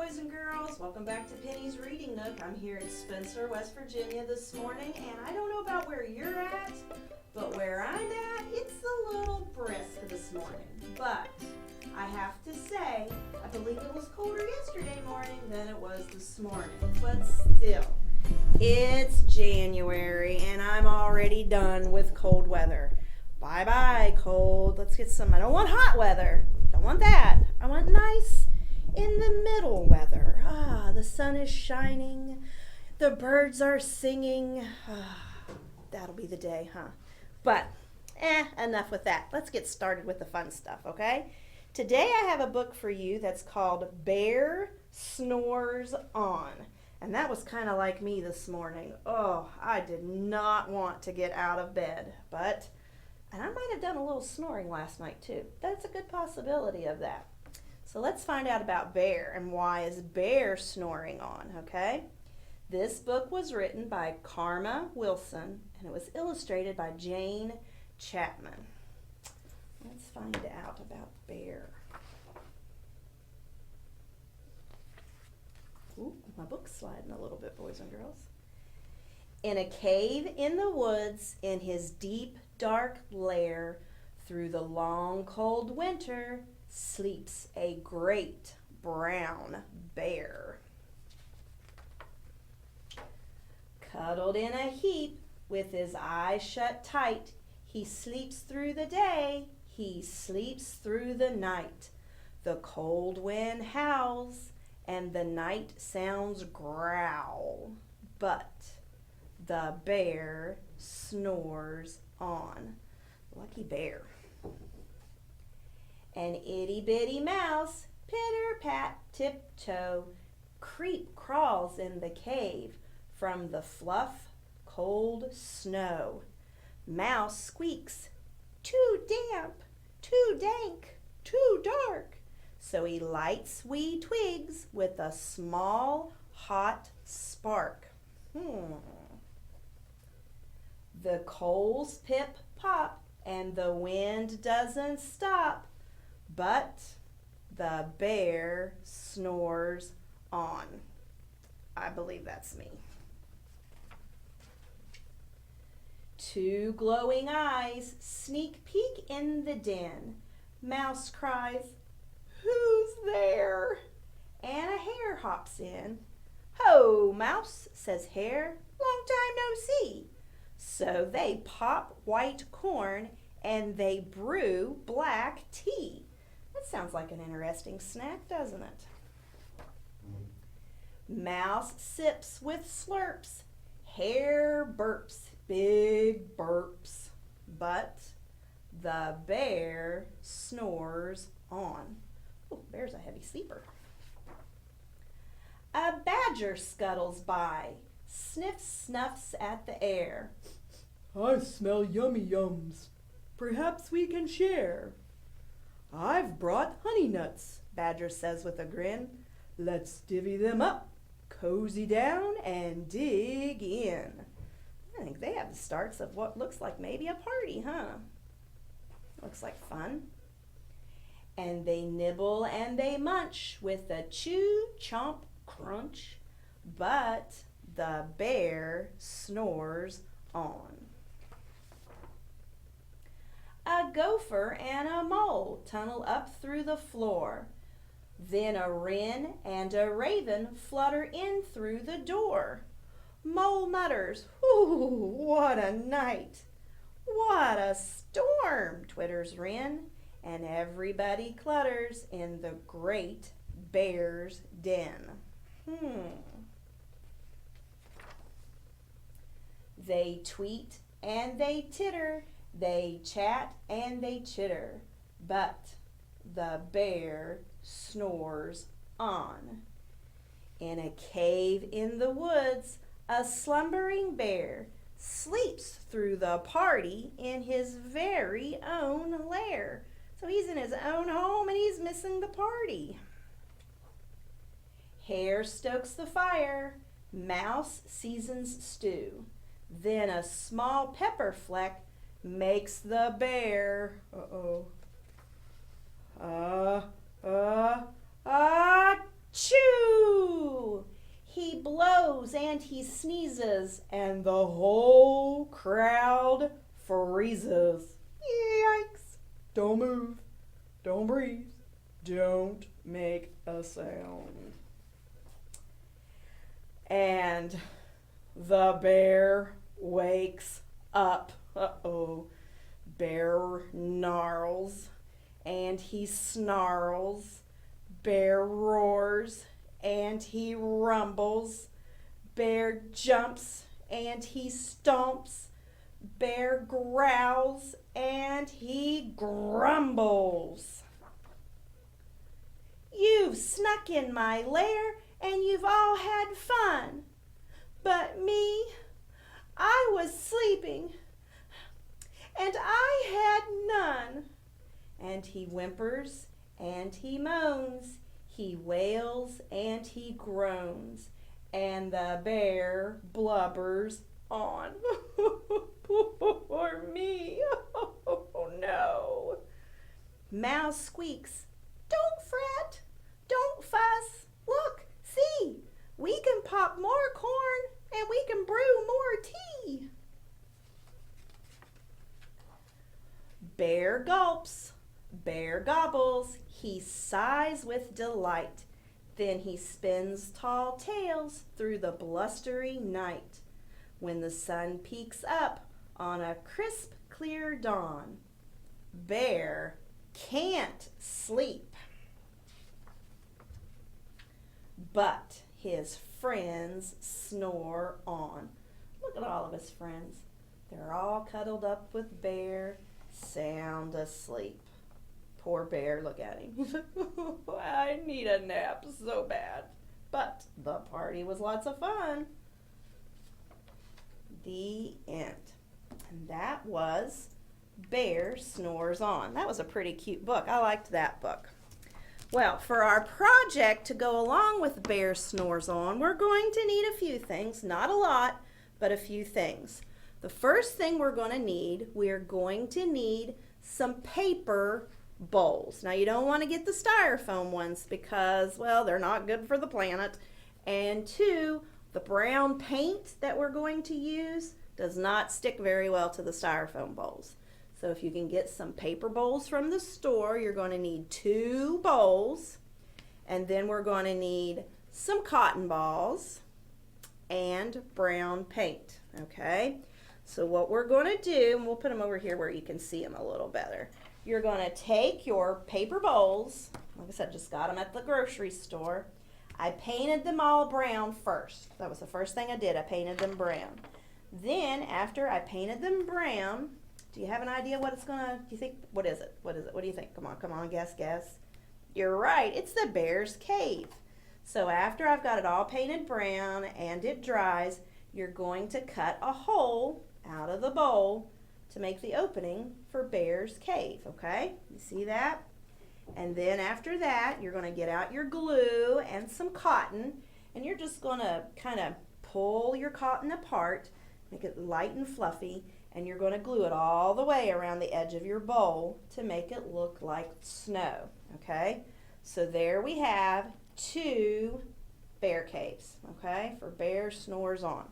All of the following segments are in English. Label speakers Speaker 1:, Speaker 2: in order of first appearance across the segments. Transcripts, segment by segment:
Speaker 1: boys and girls. Welcome back to Penny's Reading Nook. I'm here in Spencer, West Virginia this morning, and I don't know about where you're at, but where I'm at, it's a little brisk this morning. But I have to say, I believe it was colder yesterday morning than it was this morning. But still, it's January, and I'm already done with cold weather. Bye-bye, cold. Let's get some. I don't want hot weather. Don't want that. I want nice in the middle weather. The sun is shining. The birds are singing. That'll be the day, huh? But, enough with that. Let's get started with the fun stuff, okay? Today I have a book for you that's called Bear Snores On. And that was kind of like me this morning. I did not want to get out of bed. And I might have done a little snoring last night too. That's a good possibility of that. So let's find out about Bear and why is Bear snoring on, okay? This book was written by Karma Wilson and it was illustrated by Jane Chapman. Let's find out about Bear. Ooh, my book's sliding a little bit, boys and girls. In a cave in the woods, in his deep, dark lair, through the long, cold winter, sleeps a great brown bear. Cuddled in a heap, with his eyes shut tight, he sleeps through the day, he sleeps through the night. The cold wind howls, and the night sounds growl, but the bear snores on. Lucky bear. An itty-bitty mouse, pitter-pat, tiptoe, crawls in the cave from the fluff, cold snow. Mouse squeaks, too damp, too dank, too dark. So he lights wee twigs with a small, hot spark. The coals pip-pop and the wind doesn't stop, but the bear snores on. I believe that's me. Two glowing eyes sneak peek in the den. Mouse cries, "Who's there?" And a hare hops in. "Ho, Mouse," says Hare, "long time no see." So they pop white corn and they brew black tea. That sounds like an interesting snack, doesn't it? Mouse sips with slurps. Hare burps, big burps. But the bear snores on. Oh, bear's a heavy sleeper. A badger scuttles by, sniffs, snuffs at the air. "I smell yummy yums. Perhaps we can share." "I've brought honey nuts," Badger says with a grin. "Let's divvy them up, cozy down, and dig in." I think they have the starts of what looks like maybe a party, huh? Looks like fun. And they nibble and they munch with a chew, chomp, crunch, but the bear snores on. A gopher and a mole tunnel up through the floor. Then a wren and a raven flutter in through the door. Mole mutters, "Whew, what a night!" "What a storm!" twitters wren, and everybody clutters in the great bear's den. They tweet and they titter, they chat and they chitter, but the bear snores on. In a cave in the woods, a slumbering bear sleeps through the party in his very own lair. So he's in his own home and he's missing the party. Hare stokes the fire, mouse seasons stew. Then a small pepper fleck makes the bear, chew. and he sneezes, and the whole crowd freezes. Yikes! Don't move, don't breathe, don't make a sound. And the bear wakes up. Uh-oh. Bear gnarls, and he snarls. Bear roars, and he rumbles. Bear jumps, and he stomps. Bear growls, and he grumbles. You've snuck in my lair, and you've all had fun. But me, I was sleeping, and I had none. And he whimpers, and he moans. He wails, and he groans. And the bear blubbers on. Poor me. Oh, no. Mouse squeaks. Don't fret. Don't fuss. Look, see, we can pop more corn and we can brew more tea. Bear gulps. Bear gobbles. He sighs with delight. Then he spins tall tales through the blustery night. When the sun peeks up on a crisp, clear dawn, Bear can't sleep. But his friends snore on. Look at all of his friends. They're all cuddled up with Bear, sound asleep. Poor Bear, look at him. I need a nap so bad. But the party was lots of fun. The end. And that was Bear Snores On. That was a pretty cute book. I liked that book. Well, for our project to go along with Bear Snores On, we're going to need a few things. Not a lot, but a few things. The first thing we're going to need some paper bowls. Now, you don't want to get the styrofoam ones because, well, they're not good for the planet. And two, the brown paint that we're going to use does not stick very well to the styrofoam bowls. So if you can get some paper bowls from the store, you're going to need 2 bowls. And then we're going to need some cotton balls and brown paint. Okay? So what we're going to do, and we'll put them over here where you can see them a little better. You're going to take your paper bowls. Like I said, just got them at the grocery store. I painted them all brown first. That was the first thing I did. I painted them brown. Then after I painted them brown, do you have an idea what it's gonna, do you think, what is it? What do you think? Come on, guess. You're right, it's the bear's cave. So after I've got it all painted brown and it dries, you're going to cut a hole out of the bowl to make the opening for Bear's cave, okay? You see that? And then after that, you're gonna get out your glue and some cotton, and you're just gonna kind of pull your cotton apart, make it light and fluffy, and you're going to glue it all the way around the edge of your bowl to make it look like snow, okay? So there we have 2 bear caves, okay, for Bear Snores On.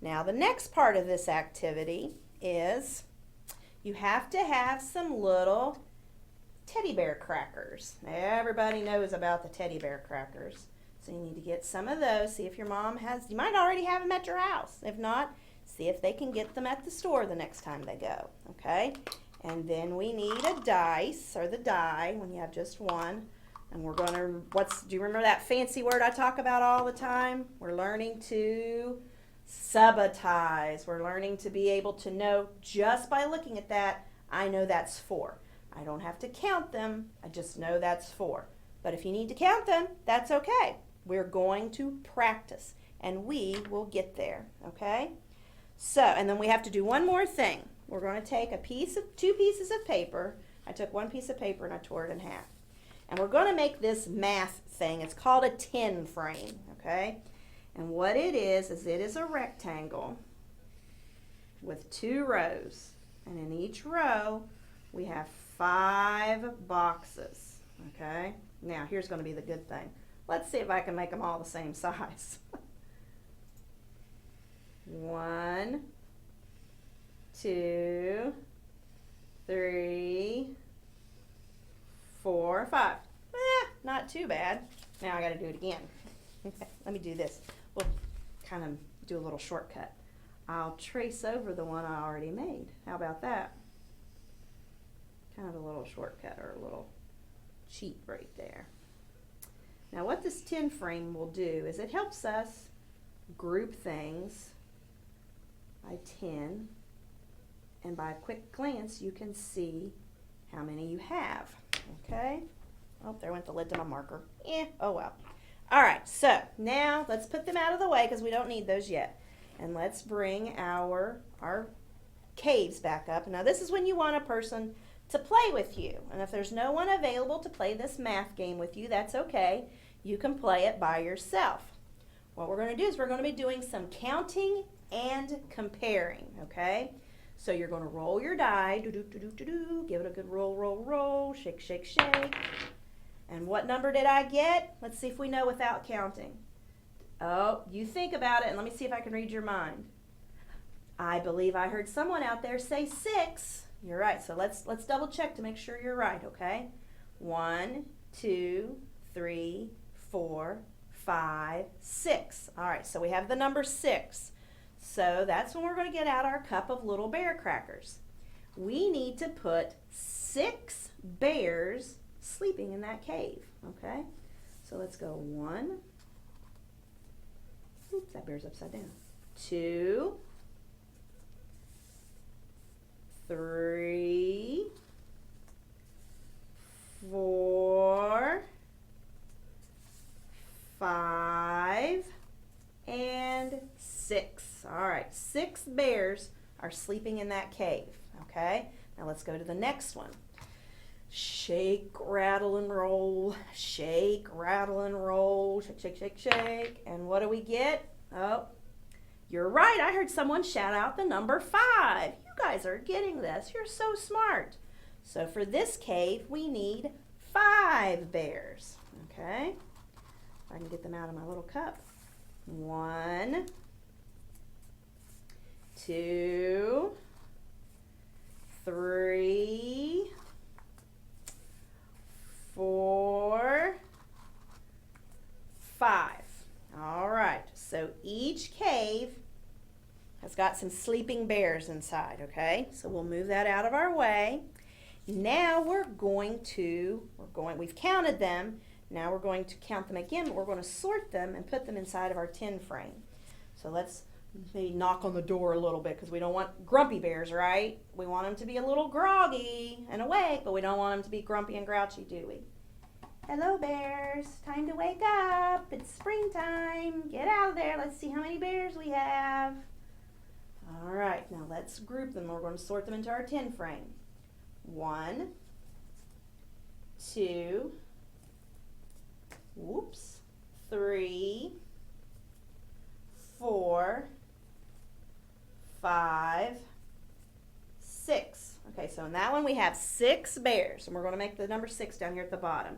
Speaker 1: Now the next part of this activity is you have to have some little teddy bear crackers. Everybody knows about the teddy bear crackers. So you need to get some of those. See if your mom has, you might already have them at your house. If not, see if they can get them at the store the next time they go, okay? And then we need a dice, or the die, when you have just one. And we're going to, do you remember that fancy word I talk about all the time? We're learning to sabotage. We're learning to be able to know just by looking at that, I know that's 4. I don't have to count them, I just know that's 4. But if you need to count them, that's okay. We're going to practice, and we will get there, okay? So, and then we have to do one more thing. We're going to take 2 pieces of paper. I took 1 piece of paper and I tore it in half. And we're going to make this math thing. It's called a 10 frame, okay? And what it is it is a rectangle with 2 rows. And in each row, we have 5 boxes, okay? Now, here's going to be the good thing. Let's see if I can make them all the same size. 1, 2, 3, 4, 5. Not too bad. Now I got to do it again. Okay, let me do this. We'll kind of do a little shortcut. I'll trace over the one I already made. How about that? Kind of a little shortcut or a little cheat right there. Now what this 10 frame will do is it helps us group things by 10, and by a quick glance you can see how many you have. Okay? Oh, there went the lid to my marker. Oh well. All right, so now let's put them out of the way because we don't need those yet. And let's bring our caves back up. Now this is when you want a person to play with you. And if there's no one available to play this math game with you, that's okay. You can play it by yourself. What we're going to do is we're going to be doing some counting and comparing, okay? So you're going to roll your die, give it a good roll, roll, roll, shake, shake, shake. And what number did I get? Let's see if we know without counting. Oh, you think about it and let me see if I can read your mind. I believe I heard someone out there say 6. You're right, so let's double check to make sure you're right, okay? 1, 2, 3, 4, 5, 6. All right, so we have the number 6. So that's when we're going to get out our cup of little bear crackers. We need to put 6 bears sleeping in that cave, okay? So let's go 1. Oops, that bear's upside down. 2, 3, 4, 5, and 6. All right, 6 bears are sleeping in that cave, okay? Now let's go to the next one. Shake, rattle, and roll. Shake, rattle, and roll. Shake, shake, shake, shake. And what do we get? Oh, you're right. I heard someone shout out the number 5. You guys are getting this. You're so smart. So for this cave, we need 5 bears, okay? If I can get them out of my little cup. 1, 2, 3, 4, 5. All right, so each cave has got some sleeping bears inside, okay? So we'll move that out of our way. Now we've counted them. Now we're going to count them again, but we're going to sort them and put them inside of our 10 frame. So let's maybe knock on the door a little bit because we don't want grumpy bears, right? We want them to be a little groggy and awake, but we don't want them to be grumpy and grouchy, do we? Hello, bears. Time to wake up. It's springtime. Get out of there. Let's see how many bears we have. All right, now let's group them. We're going to sort them into our 10 frame. 1, 2, 3, 4, 5, 6. Okay, so in that one we have 6 bears, and we're going to make the number 6 down here at the bottom.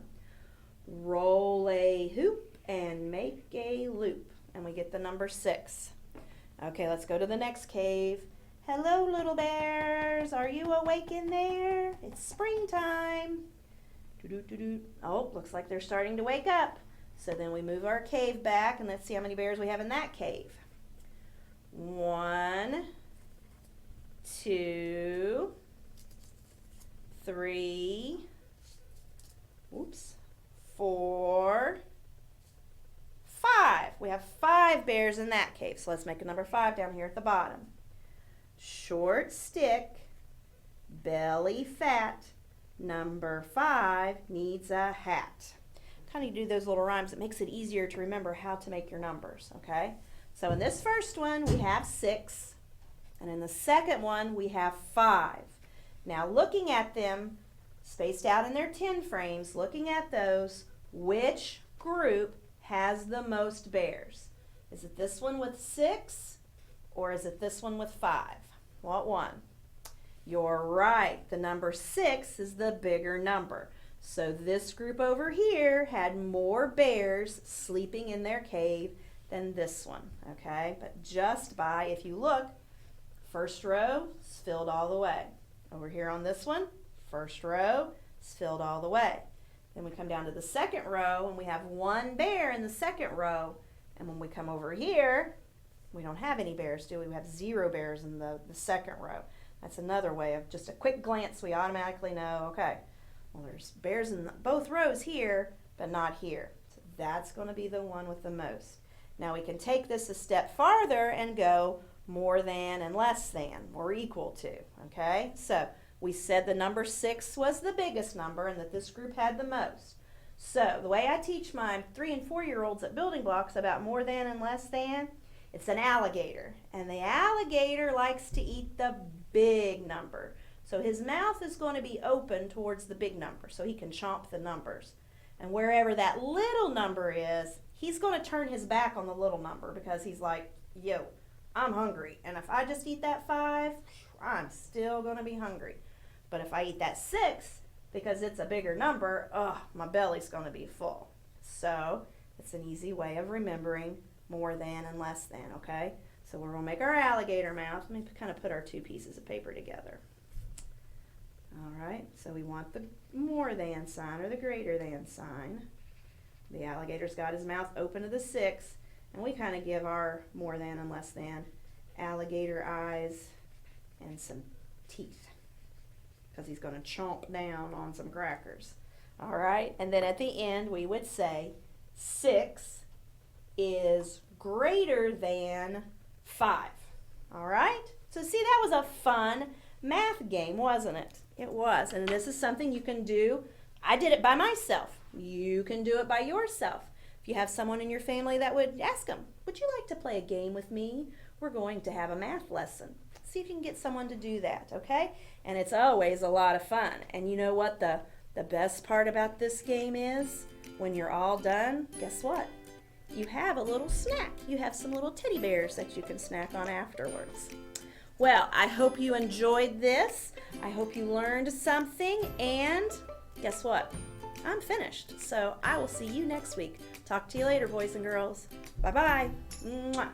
Speaker 1: Roll a hoop and make a loop, and we get the number 6. Okay, let's go to the next cave. Hello, little bears. Are you awake in there? It's springtime. Oh, looks like they're starting to wake up. So then we move our cave back, and let's see how many bears we have in that cave. 1, 2, 3, 4, 5. We have 5 bears in that cave. So let's make a number 5 down here at the bottom. Short stick, belly fat, number 5 needs a hat. Kind of do those little rhymes. It makes it easier to remember how to make your numbers, okay? So in this first one, we have 6, and in the second one, we have 5. Now looking at them, spaced out in their 10 frames, looking at those, which group has the most bears? Is it this one with 6, or is it this one with 5? What one? You're right. The number 6 is the bigger number. So this group over here had more bears sleeping in their cave than this one, okay? But just by, if you look, first row is filled all the way. Over here on this one, first row is filled all the way. Then we come down to the second row and we have one bear in the second row. And when we come over here, we don't have any bears, do we? We have 0 bears in the second row. That's another way of just a quick glance, we automatically know, okay, well, there's bears in both rows here, but not here. So that's going to be the one with the most. Now we can take this a step farther and go more than and less than, or equal to, okay? So we said the number 6 was the biggest number and that this group had the most. So the way I teach my 3- and 4-year-olds at building blocks about more than and less than, it's an alligator. And the alligator likes to eat the big number. So his mouth is going to be open towards the big number so he can chomp the numbers. And wherever that little number is, he's going to turn his back on the little number because he's like, yo, I'm hungry. And if I just eat that 5, I'm still going to be hungry. But if I eat that 6, because it's a bigger number, my belly's going to be full. So it's an easy way of remembering more than and less than, okay? So we're going to make our alligator mouth. Let me kind of put our 2 pieces of paper together. All right, so we want the more than sign or the greater than sign. The alligator's got his mouth open to the 6, and we kind of give our more than and less than alligator eyes and some teeth, because he's going to chomp down on some crackers. All right, and then at the end we would say 6 is greater than 5. All right, so see, that was a fun math game, wasn't it? It was, and this is something you can do. I did it by myself. You can do it by yourself. If you have someone in your family that would ask them, would you like to play a game with me? We're going to have a math lesson. See if you can get someone to do that, okay? And it's always a lot of fun. And you know what the best part about this game is? When you're all done, guess what? You have a little snack. You have some little teddy bears that you can snack on afterwards. Well, I hope you enjoyed this. I hope you learned something. And guess what? I'm finished. So I will see you next week. Talk to you later, boys and girls. Bye-bye. Mwah.